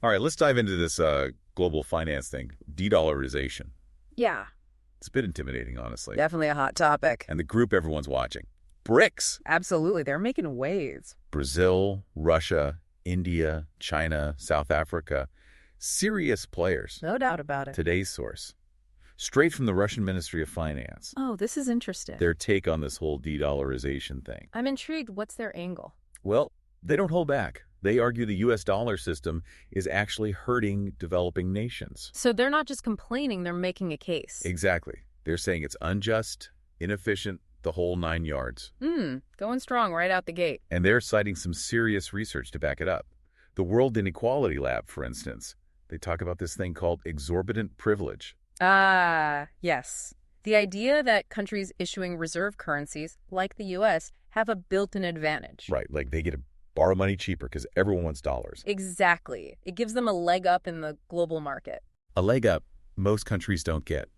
All right, let's dive into this global finance thing, de-dollarization. Yeah, It's a bit intimidating, honestly. definitely a hot topic. And the group everyone's watching. BRICS. Absolutely. They're making waves. Brazil, Russia, India, China, South Africa. Serious players. No doubt about it. Today's source. Straight from the Russian Ministry of Finance. Oh, this is interesting. Their take on this whole de-dollarization thing. I'm intrigued. What's their angle? Well, they don't hold back. They argue the U.S. dollar system is actually hurting developing nations. So they're not just complaining, they're making a case. Exactly. They're saying it's unjust, inefficient, the whole 9 yards. Going strong right out the gate. And they're citing some serious research to back it up. The World Inequality Lab, for instance, they talk about this thing called exorbitant privilege. Ah, yes. The idea that countries issuing reserve currencies, like the U.S., have a built-in advantage. Right, like they get to borrow money cheaper because everyone wants dollars. Exactly. It gives them a leg up in the global market. A leg up most countries don't get.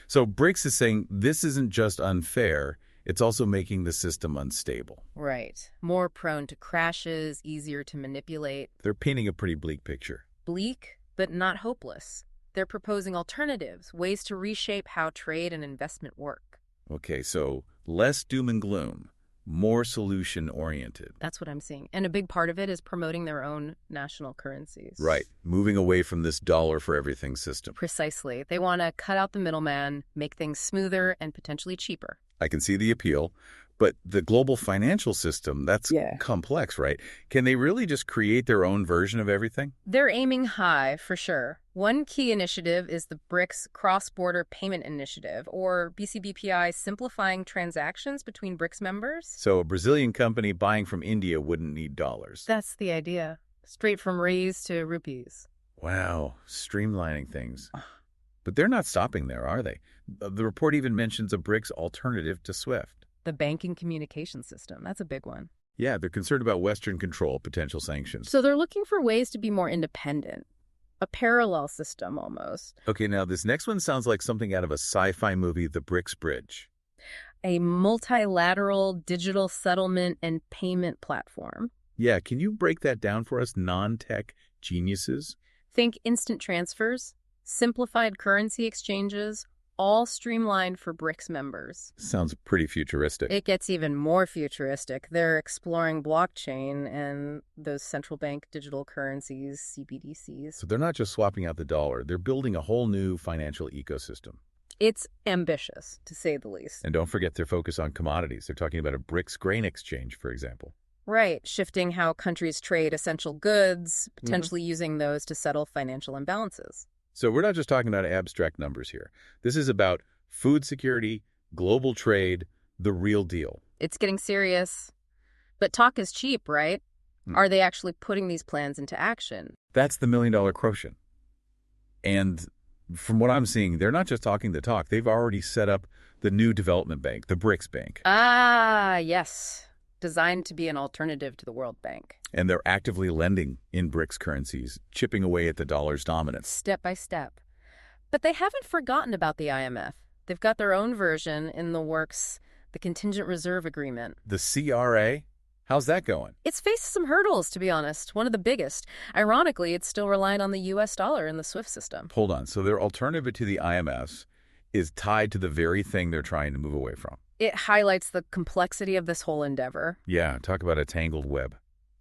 So BRICS is saying this isn't just unfair, it's also making the system unstable. Right. More prone to crashes, easier to manipulate. They're painting a pretty bleak picture. Bleak, but not hopeless. They're proposing alternatives, ways to reshape how trade and investment work. Okay, so less doom and gloom, more solution-oriented. That's what I'm seeing. And a big part of it is promoting their own national currencies. Right, moving away from this dollar-for-everything system. Precisely. They want to cut out the middleman, make things smoother and potentially cheaper. I can see the appeal, but the global financial system, that's complex, right? Can they really just create their own version of everything? They're aiming high, for sure. One key initiative is the BRICS Cross-Border Payment Initiative, or BCBPI, simplifying transactions between BRICS members. So a Brazilian company buying from India wouldn't need dollars. That's the idea. Straight from reais to rupees. Wow, streamlining things. But they're not stopping there, are they? The report even mentions a BRICS alternative to SWIFT. The banking communication system, that's a big one. Yeah, they're concerned about Western control, potential sanctions. So they're looking for ways to be more independent. A parallel system, almost. Okay, now this next one sounds like something out of a sci-fi movie, The BRICS Bridge. A multilateral digital settlement and payment platform. Yeah, can you break that down for us, non-tech geniuses? Think instant transfers, simplified currency exchanges, all streamlined for BRICS members. Sounds pretty futuristic. It gets even more futuristic. They're exploring blockchain and those central bank digital currencies, CBDCs. So they're not just swapping out the dollar, they're building a whole new financial ecosystem. It's ambitious, to say the least. And don't forget their focus on commodities. They're talking about a BRICS grain exchange, for example. Right, shifting how countries trade essential goods, potentially using those to settle financial imbalances. So we're not just talking about abstract numbers here. This is about food security, global trade, the real deal. It's getting serious. But talk is cheap, right? Are they actually putting these plans into action? That's the million-dollar question. And from what I'm seeing, they're not just talking the talk. They've already set up the new development bank, the BRICS Bank. Ah, yes. Designed to be an alternative to the World Bank. And they're actively lending in BRICS currencies, chipping away at the dollar's dominance. Step by step. But they haven't forgotten about the IMF. They've got their own version in the works, the Contingent Reserve Agreement. The CRA? How's that going? It's faced some hurdles, to be honest, one of the biggest. Ironically, it's still relying on the U.S. dollar in the SWIFT system. Hold on. So their alternative to the IMF is tied to the very thing they're trying to move away from. It highlights the complexity of this whole endeavor. Yeah, talk about a tangled web.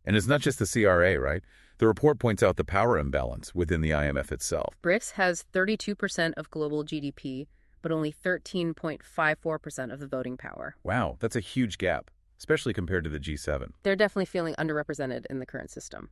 And it's not just the CRA, right? The report points out the power imbalance within the IMF itself. BRICS has 32% of global GDP, but only 13.54% of the voting power. Wow, that's a huge gap, especially compared to the G7. They're definitely feeling underrepresented in the current system.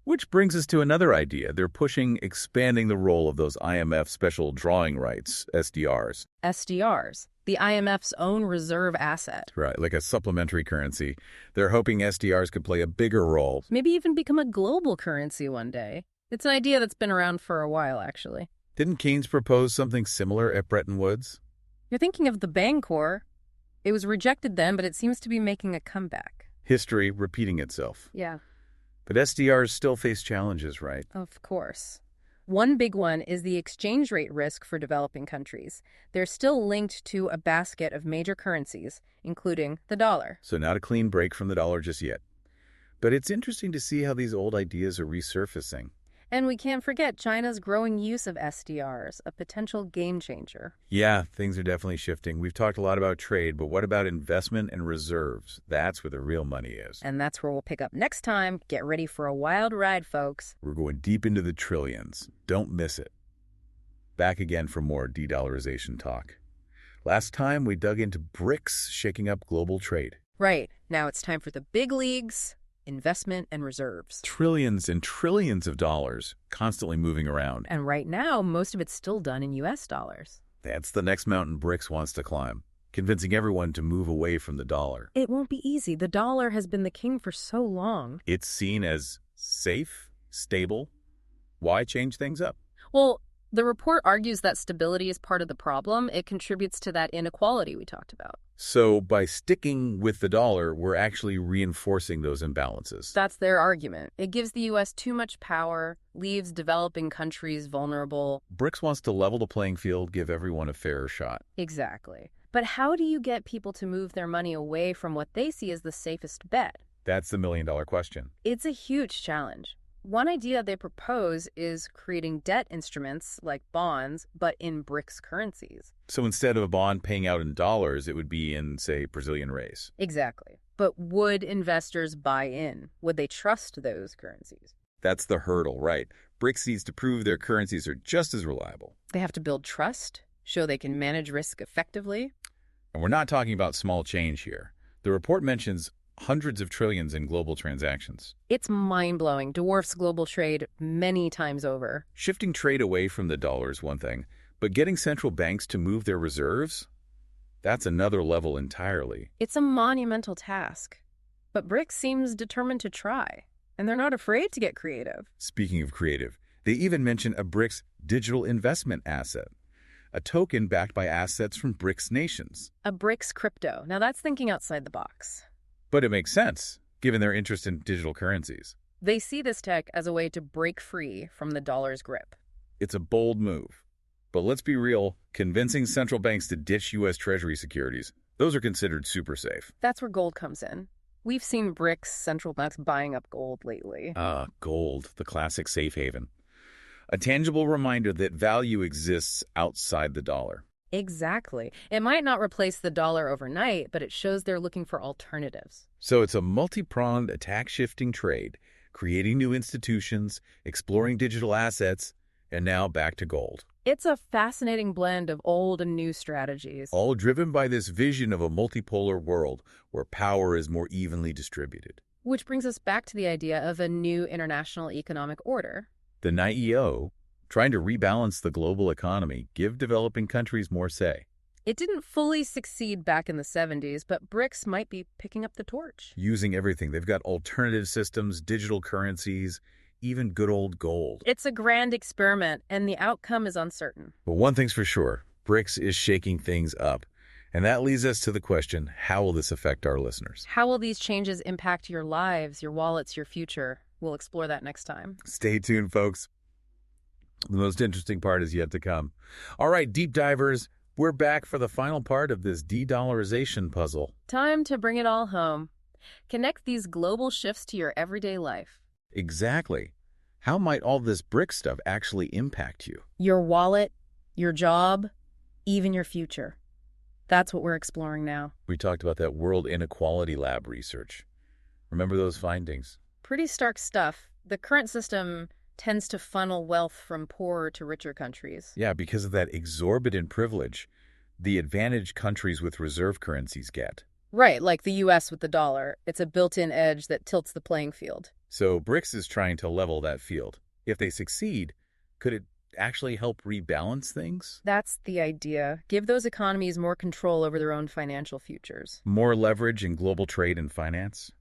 Which brings us to another idea. They're pushing expanding the role of those IMF special drawing rights, SDRs. SDRs, the IMF's own reserve asset. Right, like a supplementary currency. They're hoping SDRs could play a bigger role. Maybe even become a global currency one day. It's an idea that's been around for a while, actually. Didn't Keynes propose something similar at Bretton Woods? You're thinking of the Bancor. It was rejected then, but it seems to be making a comeback. History repeating itself. Yeah. But SDRs still face challenges, right? Of course. One big one is the exchange rate risk for developing countries. They're still linked to a basket of major currencies, including the dollar. So not a clean break from the dollar just yet. But it's interesting to see how these old ideas are resurfacing. And we can't forget China's growing use of SDRs, a potential game changer. Yeah, things are definitely shifting. We've talked a lot about trade, but what about investment and reserves? That's where the real money is. And that's where we'll pick up next time. Get ready for a wild ride, folks. We're going deep into the trillions. Don't miss it. Back again for more de-dollarization talk. Last time, we dug into BRICS shaking up global trade. Right. Now it's time for the big leagues, investment and reserves. Trillions and trillions of dollars constantly moving around. And right now, most of it's still done in U.S. dollars. That's the next mountain BRICS wants to climb, convincing everyone to move away from the dollar. It won't be easy. The dollar has been the king for so long. It's seen as safe, stable. Why change things up? Well, the report argues that stability is part of the problem. It contributes to that inequality we talked about. So by sticking with the dollar, we're actually reinforcing those imbalances. That's their argument. It gives the U.S. too much power, leaves developing countries vulnerable. BRICS wants to level the playing field, give everyone a fairer shot. Exactly. But how do you get people to move their money away from what they see as the safest bet? That's the million-dollar question. It's a huge challenge. One idea they propose is creating debt instruments like bonds, but in BRICS currencies. So instead of a bond paying out in dollars, it would be in, say, Brazilian reais. Exactly. But would investors buy in? Would they trust those currencies? That's the hurdle, right? BRICS needs to prove their currencies are just as reliable. They have to build trust, show they can manage risk effectively. And we're not talking about small change here. The report mentions hundreds of trillions in global transactions. It's mind-blowing, dwarfs global trade many times over. Shifting trade away from the dollar is one thing, but getting central banks to move their reserves? That's another level entirely. It's a monumental task. But BRICS seems determined to try, and they're not afraid to get creative. Speaking of creative, they even mention a BRICS digital investment asset, a token backed by assets from BRICS nations. A BRICS crypto. Now that's thinking outside the box. But it makes sense, given their interest in digital currencies. They see this tech as a way to break free from the dollar's grip. It's a bold move. But let's be real, convincing central banks to ditch U.S. Treasury securities, those are considered super safe. That's where gold comes in. We've seen BRICS central banks buying up gold lately. Gold, the classic safe haven. A tangible reminder that value exists outside the dollar. Exactly. It might not replace the dollar overnight, but it shows they're looking for alternatives. So it's a multi-pronged attack-shifting trade, creating new institutions, exploring digital assets, and now back to gold. It's a fascinating blend of old and new strategies. All driven by this vision of a multipolar world where power is more evenly distributed. Which brings us back to the idea of a new international economic order. The NIEO, trying to rebalance the global economy, give developing countries more say. It didn't fully succeed back in the 70s, but BRICS might be picking up the torch. Using everything. They've got alternative systems, digital currencies, even good old gold. It's a grand experiment, and the outcome is uncertain. But one thing's for sure, BRICS is shaking things up. And that leads us to the question, how will this affect our listeners? How will these changes impact your lives, your wallets, your future? We'll explore that next time. Stay tuned, folks. The most interesting part is yet to come. All right, deep divers, we're back for the final part of this de-dollarization puzzle. Time to bring it all home. Connect these global shifts to your everyday life. Exactly. How might all this BRICS stuff actually impact you? Your wallet, your job, even your future. That's what we're exploring now. We talked about that World Inequality Lab research. Remember those findings? Pretty stark stuff. The current system tends to funnel wealth from poorer to richer countries. Yeah, because of that exorbitant privilege the advantaged countries with reserve currencies get. Right, like the U.S. with the dollar. It's a built-in edge that tilts the playing field. So BRICS is trying to level that field. If they succeed, could it actually help rebalance things? That's the idea. Give those economies more control over their own financial futures. More leverage in global trade and finance?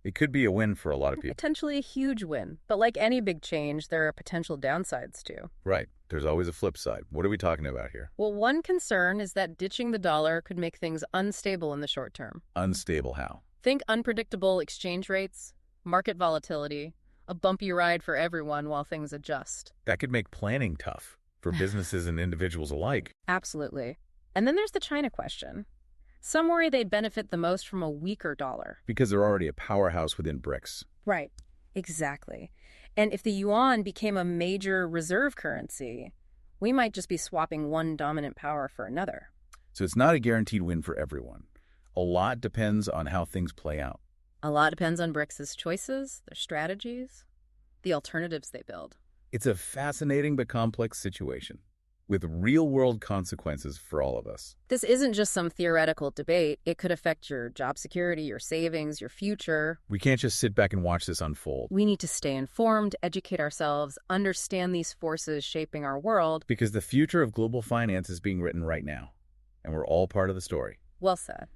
It could be a win for a lot of people. Potentially a huge win. But like any big change, there are potential downsides too. Right. There's always a flip side. What are we talking about here? Well, one concern is that ditching the dollar could make things unstable in the short term. Unstable how? Think unpredictable exchange rates, market volatility, a bumpy ride for everyone while things adjust. That could make planning tough for businesses and individuals alike. Absolutely. And then there's the China question. Some worry they'd benefit the most from a weaker dollar. Because they're already a powerhouse within BRICS. Right. Exactly. And if the yuan became a major reserve currency, we might just be swapping one dominant power for another. So it's not a guaranteed win for everyone. A lot depends on how things play out. A lot depends on BRICS' choices, their strategies, the alternatives they build. It's a fascinating but complex situation, with real-world consequences for all of us. This isn't just some theoretical debate. It could affect your job security, your savings, your future. We can't just sit back and watch this unfold. We need to stay informed, educate ourselves, understand these forces shaping our world. Because the future of global finance is being written right now, and we're all part of the story. Well said.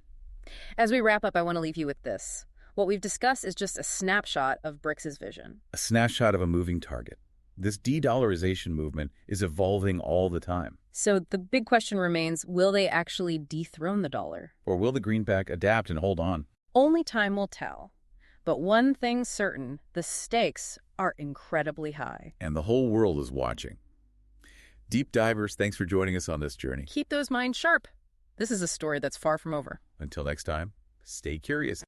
As we wrap up, I want to leave you with this. What we've discussed is just a snapshot of BRICS' vision. A snapshot of a moving target. This de-dollarization movement is evolving all the time. So the big question remains, will they actually dethrone the dollar? Or will the greenback adapt and hold on? Only time will tell. But one thing's certain, the stakes are incredibly high. And the whole world is watching. Deep divers, thanks for joining us on this journey. Keep those minds sharp. This is a story that's far from over. Until next time, stay curious.